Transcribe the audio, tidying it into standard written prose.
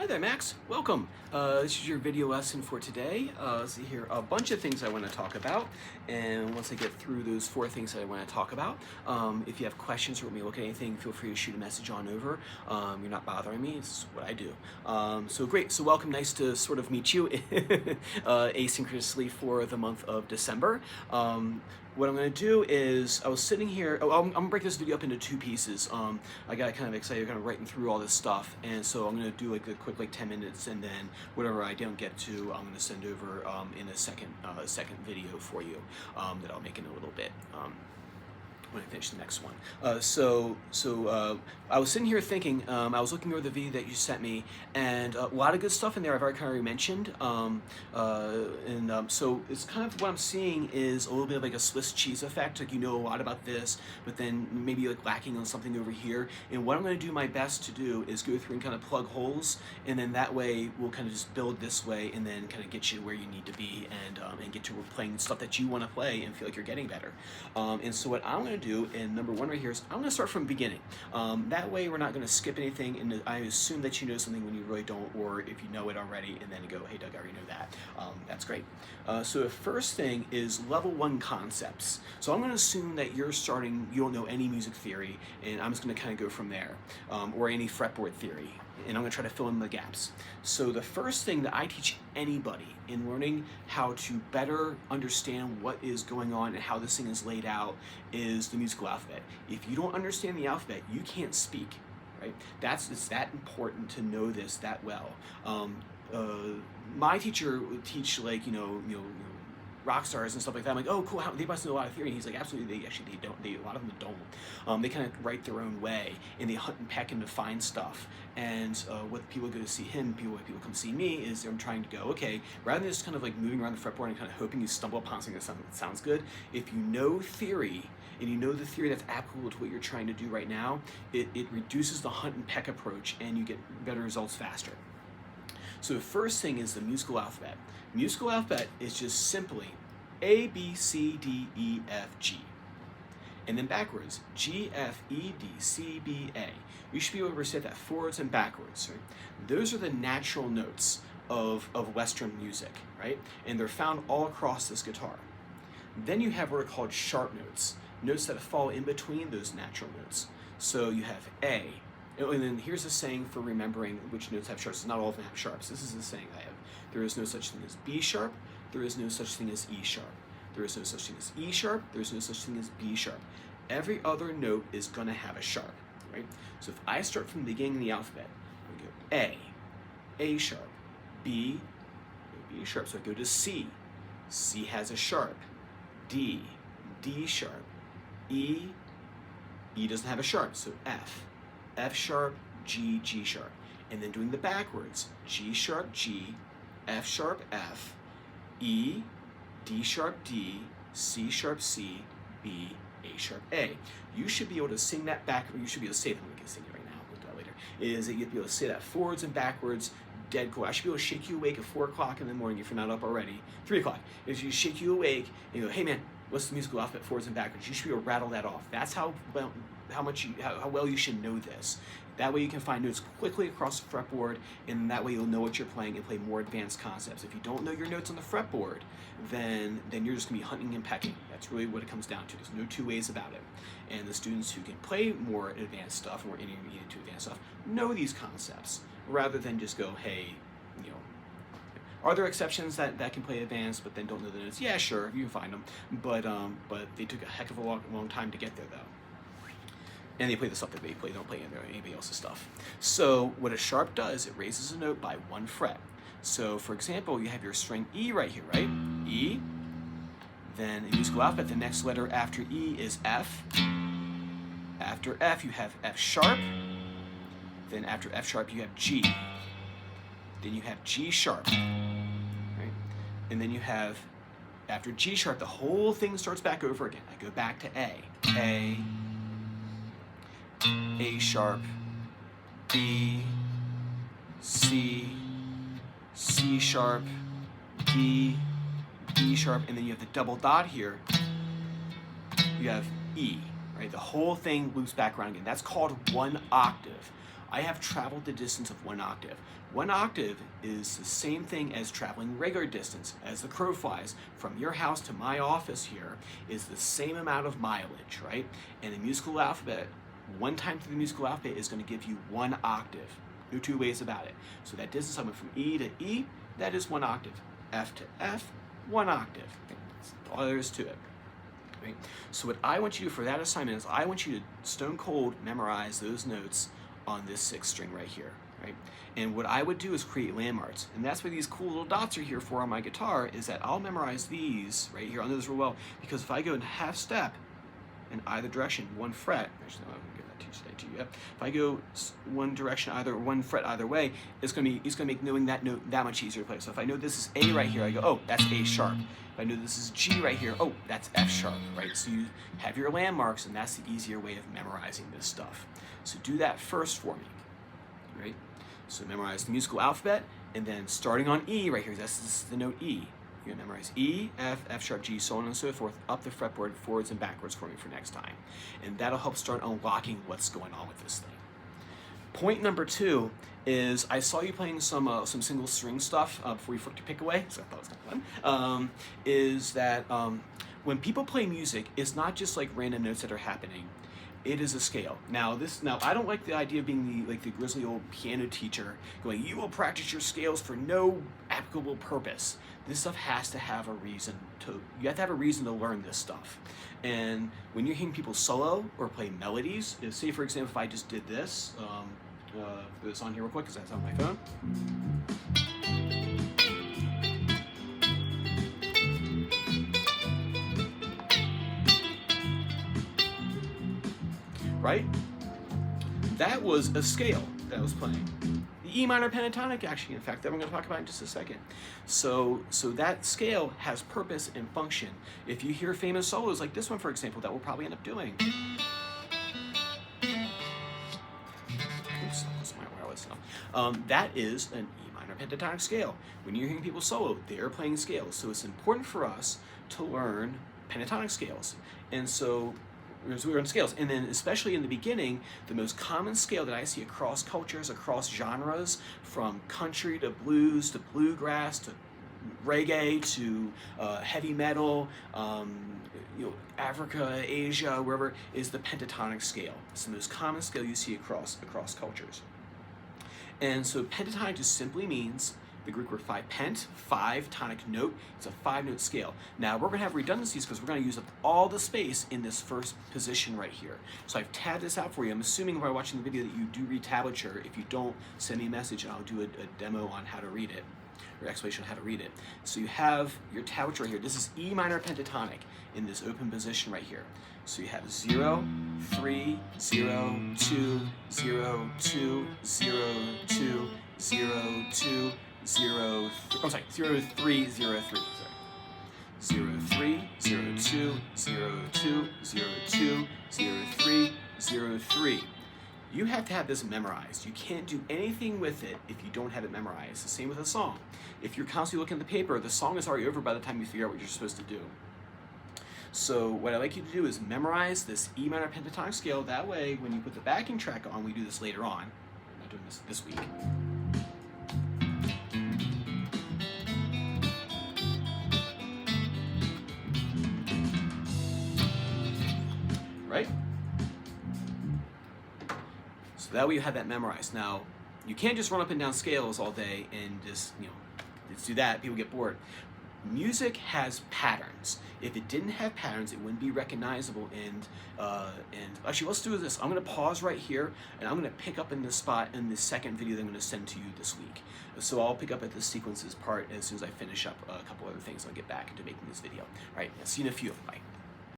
Hi there, Max. Welcome. This is your video lesson for today. Let's see here, a bunch of things I want to talk about. And once I get through those 4 things that I want to talk about, if you have questions or want me to look at anything, feel free to shoot a message on over. You're not bothering me. It's what I do. So great. So welcome. Nice to sort of meet you asynchronously for the month of December. What I'm going to do is, I was sitting here, I'm going to break this video up into 2 pieces. I got kind of excited kind of writing through all this stuff, and so I'm going to do like a quick 10 minutes, and then whatever I don't get to, I'm going to send over in a second video for you that I'll make in a little bit. When I finish the next one. I was sitting here thinking, I was looking over the video that you sent me, and a lot of good stuff in there I've already mentioned. So it's kind of what I'm seeing is a little bit of like a Swiss cheese effect, like you know a lot about this, but then maybe like lacking on something over here. And what I'm going to do my best to do is go through and kind of plug holes, and then that way we'll kind of just build this way, and then kind of get you where you need to be, and get to playing stuff that you want to play and feel like you're getting better. And so what I'm going to do, and number 1 right here, is I'm going to start from the beginning. That way we're not going to skip anything, and I assume that you know something when you really don't, or if you know it already, and then go, hey Doug, I already know that. That's great. So the first thing is level 1 concepts. So I'm going to assume that you're starting, you don't know any music theory, and I'm just going to kind of go from there, or any fretboard theory, and I'm going to try to fill in the gaps. So the first thing that I teach anybody in learning how to better understand what is going on and how this thing is laid out is the musical alphabet. If you don't understand the alphabet, you can't speak, right? It's that important to know this that well. My teacher would teach like, rock stars and stuff like that. I'm like, oh, cool. They must know a lot of theory. And he's like, absolutely. They don't. A lot of them don't. They kind of write their own way, and they hunt and peck and to find stuff. And what people go to see him, what people come see me, is they're trying to go, okay, rather than just kind of like moving around the fretboard and kind of hoping you stumble upon something that sounds good, if you know theory, and you know the theory that's applicable to what you're trying to do right now, it reduces the hunt and peck approach, and you get better results faster. So the first thing is the musical alphabet. Musical alphabet is just simply A, B, C, D, E, F, G. And then backwards, G, F, E, D, C, B, A. You should be able to recite that forwards and backwards. Right? Those are the natural notes of Western music, right? And they're found all across this guitar. Then you have what are called sharp notes, notes that fall in between those natural notes. So you have A. And then here's a saying for remembering which notes have sharps. Not all of them have sharps. This is the saying I have. There is no such thing as B sharp. There is no such thing as E sharp. There is no such thing as E sharp. There is no such thing as B sharp. Every other note is going to have a sharp, right? So if I start from the beginning of the alphabet, I go A sharp, B sharp. So I go to C has a sharp, D sharp, E doesn't have a sharp, so F sharp, G sharp. And then doing the backwards, G sharp, G, F sharp, F, E, D sharp, D, C sharp, C, B, A sharp, A. You should be able to sing that back, or you should be able to say that. We can sing it right now, we'll do that later. Is that you'll be able to say that forwards and backwards, dead cool. I should be able to shake you awake at 4 o'clock in the morning if you're not up already. 3 o'clock. If you shake you awake and you go, hey man, what's the musical alphabet forwards and backwards? You should be able to rattle that off. That's how well you should know this. That way you can find notes quickly across the fretboard, and that way you'll know what you're playing and play more advanced concepts. If you don't know your notes on the fretboard, then you're just going to be hunting and pecking. That's really what it comes down to. There's no 2 ways about it. And the students who can play more advanced stuff, more intermediate to advanced stuff, know these concepts, rather than just go, hey, are there exceptions that can play advanced but then don't know the notes? Yeah, sure, you can find them, but they took a heck of a long time to get there, though. And they play the stuff that they play, don't play anybody else's stuff. So what a sharp does, it raises a note by 1 fret. So for example, you have your string E right here, right? E. Then in musical alphabet, the next letter after E is F. After F, you have F sharp. Then after F sharp, you have G. Then you have G sharp. Right? And then you have, after G sharp, the whole thing starts back over again. I go back to A sharp, B, C sharp, D sharp, and then you have the double dot here. You have E, right? The whole thing loops back around again. That's called 1 octave. I have traveled the distance of 1 octave. 1 octave is the same thing as traveling regular distance, as the crow flies. From your house to my office here is the same amount of mileage, right? And the musical alphabet, one time through the musical alphabet is going to give you 1 octave. No two ways about it. So that distance I went from E to E, that is 1 octave. F to F, 1 octave. That's all there is to it. Right? So what I want you to do for that assignment is I want you to stone cold memorize those notes on this 6th string right here. Right? And what I would do is create landmarks. And that's what these cool little dots are here for on my guitar, is that I'll memorize these right here. I'll know this real well, because if I go in half step in either direction, 1 fret, actually no, I'm gonna give that to you. If I go one direction, either 1 fret either way, it's gonna make knowing that note that much easier to play. So if I know this is A right here, I go, oh, that's A sharp. If I know this is G right here, oh, that's F sharp, right? So you have your landmarks, and that's the easier way of memorizing this stuff. So do that first for me, right? So memorize the musical alphabet, and then starting on E right here, this is the note E. You're gonna memorize E, F, F sharp, G, so on and so forth, up the fretboard, forwards and backwards for me for next time. And that'll help start unlocking what's going on with this thing. Point number 2 is I saw you playing some single string stuff before you flicked your pick away, so I thought it was kind of fun. Is that when people play music, it's not just like random notes that are happening. It is a scale. Now I don't like the idea of being the grizzly old piano teacher going, you will practice your scales for no applicable purpose. This stuff has to have a reason you have to have a reason to learn this stuff. And when you're hearing people solo or play melodies, say for example, if I just did this, put this on here real quick because that's on my phone. Right? That was a scale that I was playing. The E minor pentatonic, actually, in fact, that we're going to talk about in just a second. So that scale has purpose and function. If you hear famous solos like this one, for example, that we'll probably end up doing. Oops, that's my wireless now. That is an E minor pentatonic scale. When you're hearing people solo, they're playing scales. So it's important for us to learn pentatonic scales. And so we were on scales, and then especially in the beginning, the most common scale that I see across cultures, across genres, from country to blues to bluegrass to reggae to heavy metal, Africa, Asia, wherever, is the pentatonic scale. It's the most common scale you see across cultures. And so pentatonic just simply means the Greek word 5 pent, 5 tonic note. It's a 5-note scale. Now we're going to have redundancies because we're going to use up all the space in this first position right here. So I've tabbed this out for you. I'm assuming while watching the video that you do read tablature. If you don't, send me a message and I'll do a demo on how to read it, or explanation on how to read it. So you have your tablature right here. This is E minor pentatonic in this open position right here. So you have 0, 3, 0, 2, 0, 2, 0, 2, 0, 2, 0, 0, 3, 0, 3, 0, 3, 0, 2, 0, 2, 0, 2, 0, 3, 0, 3. You have to have this memorized. You can't do anything with it if you don't have it memorized. The same with a song. If you're constantly looking at the paper, the song is already over by the time you figure out what you're supposed to do. So what I'd like you to do is memorize this E minor pentatonic scale. That way, when you put the backing track on, we do this later on. I'm not doing this week. Right? So that way you have that memorized. Now, you can't just run up and down scales all day and just do that. People get bored. Music has patterns. If it didn't have patterns, it wouldn't be recognizable. And actually, let's do this. I'm going to pause right here, and I'm going to pick up in this spot in the second video that I'm going to send to you this week. So I'll pick up at the sequences part as soon as I finish up a couple other things. I'll get back into making this video. All right, I'll see you in a few. Bye.